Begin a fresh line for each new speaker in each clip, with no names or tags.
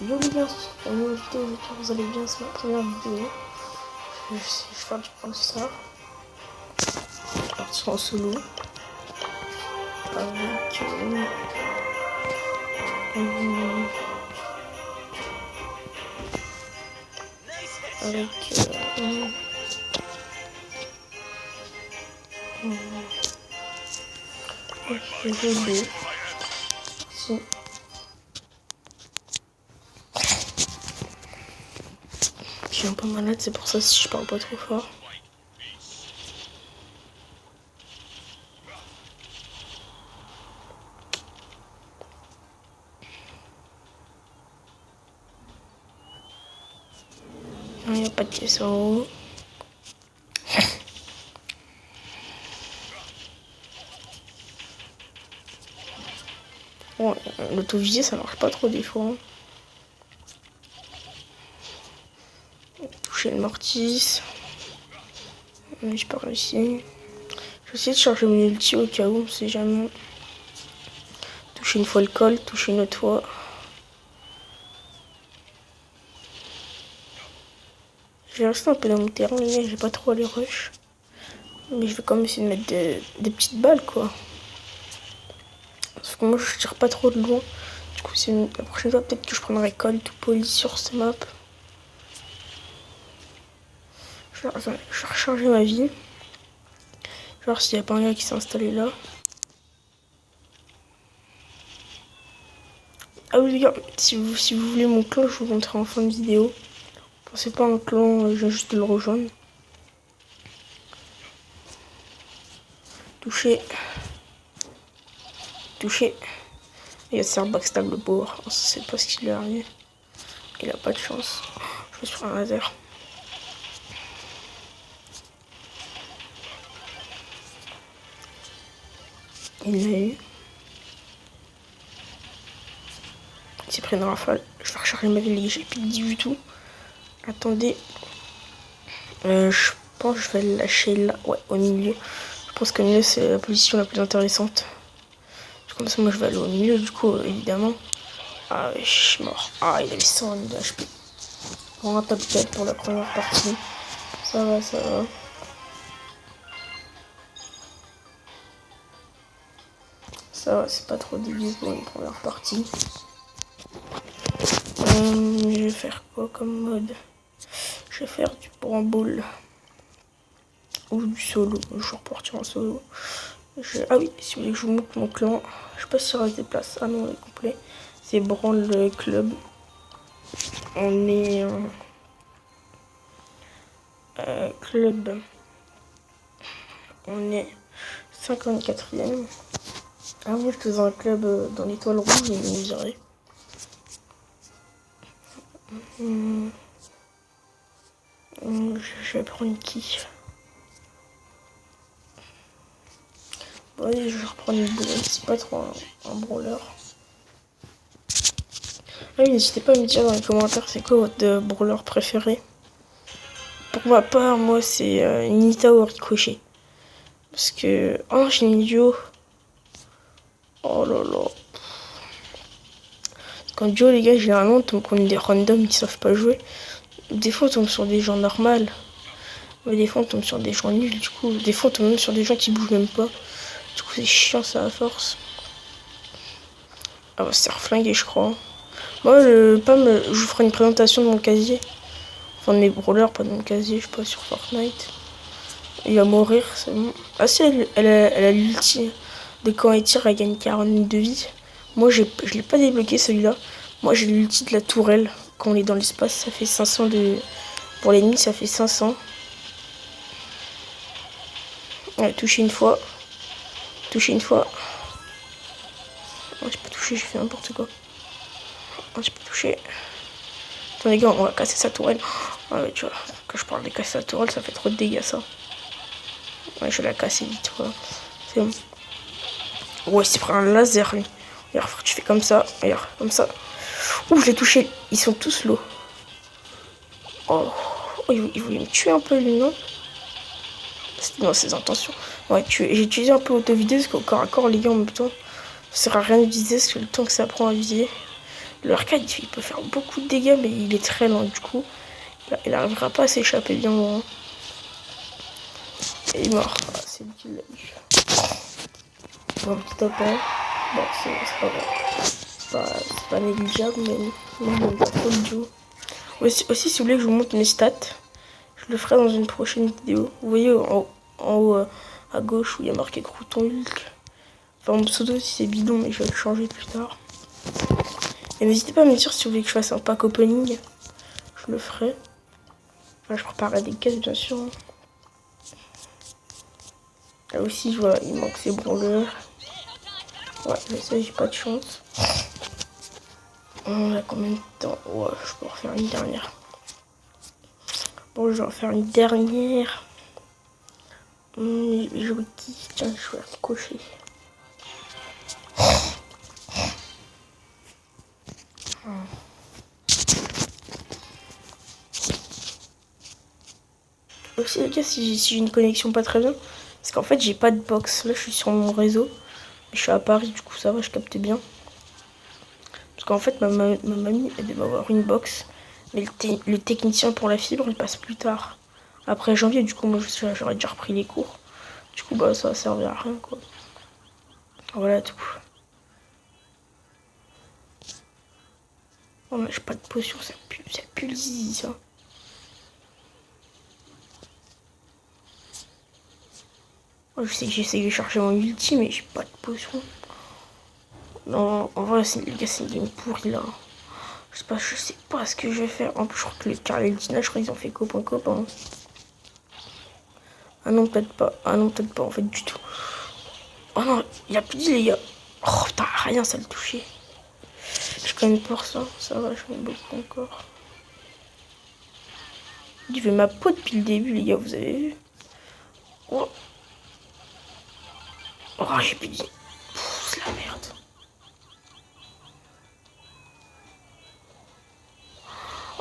Yo les gars, c'est une nouvelle vidéo, j'espère que vous allez bien, c'est ma première vidéo. Je vais faire du All-Star. Partir en solo. Avec... GG. Si. Je suis un peu malade, c'est pour ça si je parle pas trop fort. Il n'y a pas de pièce en haut. Bon, l'auto-visée ça marche pas trop des fois. Toucher le mortis. J'ai pas réussi. Je vais essayer de charger mon ulti au cas où, on sait jamais. Toucher une fois le col, toucher une autre fois. Je vais rester un peu dans mon terrain, les gars, j'ai pas trop aller rush. Mais je vais quand même essayer de mettre des petites balles, quoi. Parce que moi, je tire pas trop de loin. Du coup, c'est la prochaine fois, peut-être que je prendrai col tout poli sur cette map. Je vais recharger ma vie. Je vais voir s'il n'y a pas un gars qui s'est installé là. Ah oui les gars, si vous voulez mon clan, je vous montrerai en fin de vidéo. Pensez pas à un clan, je viens juste de le rejoindre. Touché. Touché. Il y a Serre backstab le pauvre. On sait pas ce qui lui est arrivé. Il a pas de chance. Je me suis pris un laser. Il l'a eu. Il s'est pris une rafale. Je vais recharger ma vie, j'ai plus de 10 du tout. Attendez. Je pense que je vais le lâcher là. Ouais, au milieu. Je pense que milieu c'est la position la plus intéressante. Comme ça, moi je vais aller au milieu, du coup, évidemment. Ah, je suis mort. Ah, il avait 100 de HP. On top 4 pour la première partie. Ça va, ça va. Ça va, c'est pas trop dégueu pour une première partie. Je vais faire quoi comme mode? Je vais faire du bramble. Ou du solo. Je vais repartir en solo. Ah oui, si vous voulez que je vous montre mon clan. Je sais pas si ça reste des places. Ah non, il est complet. C'est Branle Club. On est... club. On est 54e. Ah oui, je suis dans un club dans l'étoile rouge, et vous direz. Je vais prendre qui? Bon, allez, je vais reprendre une boule, c'est pas trop un brawler. Ah oui, n'hésitez pas à me dire dans les commentaires c'est quoi votre brawler préféré. Pour ma part, moi c'est Nita ou Ricochet. Parce que... Oh, j'ai une duo. Oh là là. Quand duo, les gars, généralement, on tombe contre des randoms qui savent pas jouer. Des fois, on tombe sur des gens normaux. Mais des fois, on tombe sur des gens nuls. Du coup, des fois, on tombe même sur des gens qui bougent même pas. Du coup, c'est chiant, ça à force. Ah bah, c'est reflingué, je crois. Moi, je vous ferai une présentation de mon casier. Enfin, de mes brawlers, pas de mon casier, je sais pas, sur Fortnite. Il va mourir, c'est bon. Ah si, elle a l'ulti. De quand elle tire, elle gagne 40 de vie. Moi, je l'ai pas débloqué, celui-là. Moi, j'ai l'ulti de la tourelle. Quand on est dans l'espace, ça fait 500 de... Pour l'ennemi, ça fait 500. Ouais, touché une fois. Touché une fois. Oh, j'ai pas touché, j'ai fait n'importe quoi. Oh, j'ai pas touché. Attends les gars, on va casser sa tourelle. Ah ouais, tu vois, quand je parle de casser sa tourelle, ça fait trop de dégâts, ça. Ouais, je vais la casser vite, voilà. C'est bon. Ouais, c'est pris un laser, lui. Regarde, tu fais comme ça. Regarde, comme ça. Ouh, je l'ai touché. Ils sont tous low. Oh, il voulait me tuer un peu, lui, non? C'était dans ses intentions. Ouais, j'ai utilisé un peu l'auto-vidéo parce qu'au corps à corps, les gars, en même temps, ça sert à rien de viser parce que le temps que ça prend à viser. Le arcade, il peut faire beaucoup de dégâts, mais il est très lent, du coup. Il n'arrivera pas à s'échapper bien loin. Et il est mort. Ah, c'est lui qui l'a eu. Bon, petit tapin. Bon, c'est pas grave. C'est pas négligeable, mais non, pas trop le duo. Aussi, si vous voulez que je vous montre mes stats, je le ferai dans une prochaine vidéo. Vous voyez en haut à gauche où il y a marqué Crouton Hulk. Enfin, mon pseudo, si c'est bidon, mais je vais le changer plus tard. Et n'hésitez pas à me dire si vous voulez que je fasse un pack opening. Je le ferai. Enfin, je préparerai des caisses, bien sûr. Là aussi, je vois, il manque ces branleurs. Ouais, mais ça, j'ai pas de chance. On a combien de temps? Ouais, je peux en refaire une dernière. Bon, je vais en faire une dernière. Je vous dis, tiens, je vais la cocher. Aussi, les gars, si j'ai une connexion pas très bien, parce qu'en fait, j'ai pas de box. Là, je suis sur mon réseau. Je suis à Paris, du coup, ça va, je capte bien. Parce qu'en fait, ma mamie, elle devait avoir une box. Mais le technicien pour la fibre, il passe plus tard. Après janvier, du coup, moi, j'aurais déjà repris les cours. Du coup, bah, ça va servir à rien, quoi. Voilà tout. Oh, mais j'ai pas de potion, ça pue le zizi, ça. Oh, je sais que j'essaye de chercher mon ulti, mais j'ai pas de potion. Non, en vrai, les gars, c'est une game pourrie, là. Je sais pas ce que je vais faire. En plus, je crois que les Carl et le Dina, je crois qu'ils ont fait copain. Ah non, peut-être pas. Ah non, peut-être pas, en fait, du tout. Oh non, il a plus dit, les gars. Oh putain, rien, ça le touchait. Je connais pour ça. Ça va, je connais beaucoup encore. Il veut ma peau depuis le début, les gars, vous avez vu? Oh, oh j'ai plus dit. C'est la merde.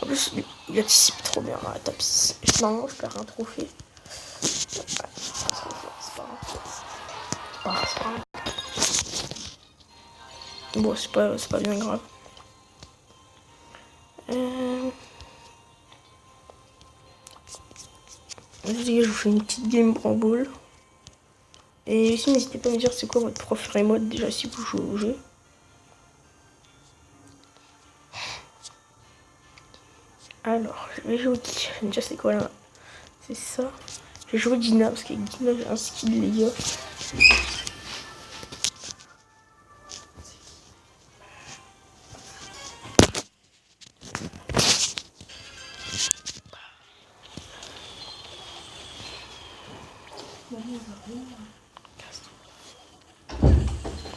En plus, il anticipe trop bien dans la top 6. Normalement, je perds un trophée. C'est pas grave. Bon, c'est pas bien grave. Je vous fais une petite game Bramble. Et aussi, n'hésitez pas à me dire c'est quoi votre préféré mode déjà si vous jouez au jeu. Alors, je vais jouer qui? Déjà, c'est quoi là? C'est ça. Je vais jouer Dina parce qu'avec Dina, j'ai un skill, les gars.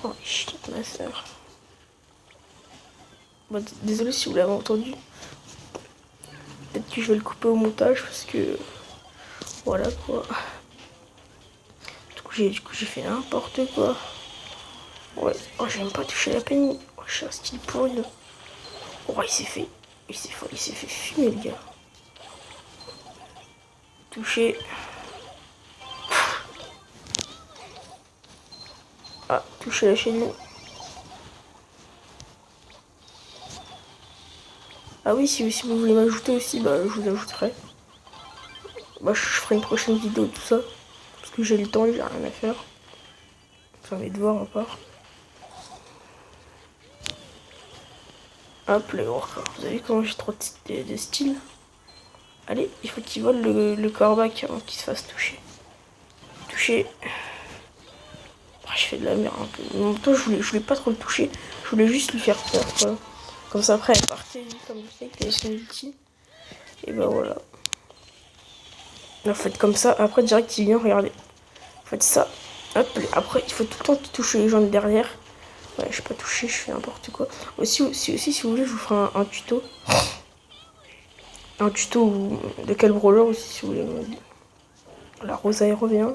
Oh, shit, ma soeur. Bon, désolé si vous l'avez entendu. Peut-être que je vais le couper au montage parce que. Voilà quoi. Du coup, j'ai fait n'importe quoi. Ouais, oh, j'ai même pas touché la peine. Oh, je suis un style pourri là. Oh, il s'est fait fumer, le gars. Touché. Ah, touché la chaîne. Ah oui, si vous voulez m'ajouter aussi, bah je vous ajouterai. Bah je ferai une prochaine vidéo de tout ça. Parce que j'ai le temps, j'ai rien à faire. Enfin mes devoirs à part. Hop, les workers. Vous avez vu comment j'ai trop de style? Allez, il faut qu'il vole le corbac avant qu'il se fasse toucher. Toucher. Ah, je fais de la merde un peu. En même temps, je voulais pas trop le toucher. Je voulais juste lui faire peur, quoi. Comme ça, après, elle partait, comme je sais qu'elle est son ulti. Et bah voilà. Là, faites comme ça. Après, direct, il vient, regardez. Faites ça. Hop, après, il faut tout le temps toucher les gens de derrière. Ouais, je sais pas toucher, je fais n'importe quoi. Aussi, si vous voulez, je vous ferai un tuto. Un tuto de quel brawler aussi, si vous voulez. La Rosa, elle revient.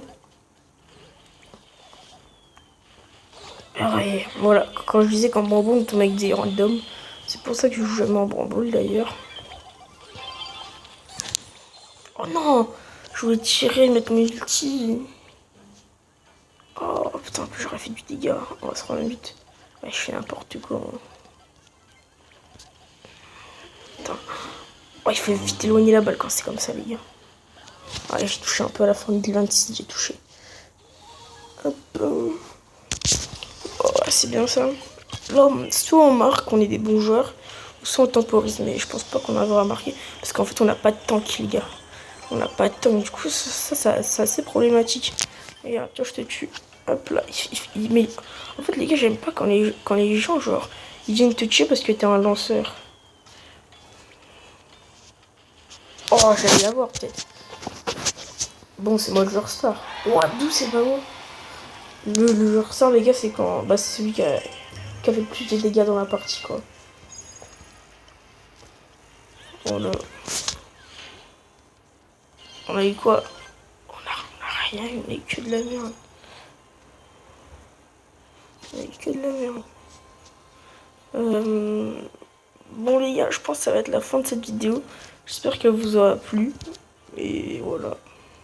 Ouais, voilà, quand je disais qu'en Bramble, on tombe avec des randoms. C'est pour ça que je joue jamais en Bramble d'ailleurs. Oh non! Je voulais tirer, mettre mes ulti. Oh putain, j'aurais fait du dégât. On va se rendre vite. Ouais, je fais n'importe quoi. Oh, il faut vite éloigner la balle quand c'est comme ça, les gars. Ouais, j'ai touché un peu à la fin de 26, j'ai touché. Hop. Oh, c'est bien ça. Là, soit on marque, on est des bons joueurs, soit on temporise. Mais je pense pas qu'on va marquer. Parce qu'en fait, on n'a pas de tank, les gars. On n'a pas de tank. Du coup, c'est assez problématique. Regarde, toi, je te tue. Hop là. Mais en fait, les gars, j'aime pas quand les gens, genre, ils viennent te tuer parce que t'es un lanceur. Oh, j'allais l'avoir peut-être. Bon, c'est moi le joueur star. Ouah, d'où c'est pas bon. Le joueur star, les gars, c'est quand. Bah, c'est celui qui a fait le plus de dégâts dans la partie, quoi. On a, on a eu quoi? On a rien eu, on a eu que de la merde. On a eu que de la merde. Bon, les gars, je pense que ça va être la fin de cette vidéo. J'espère qu'elle vous aura plu. Et voilà.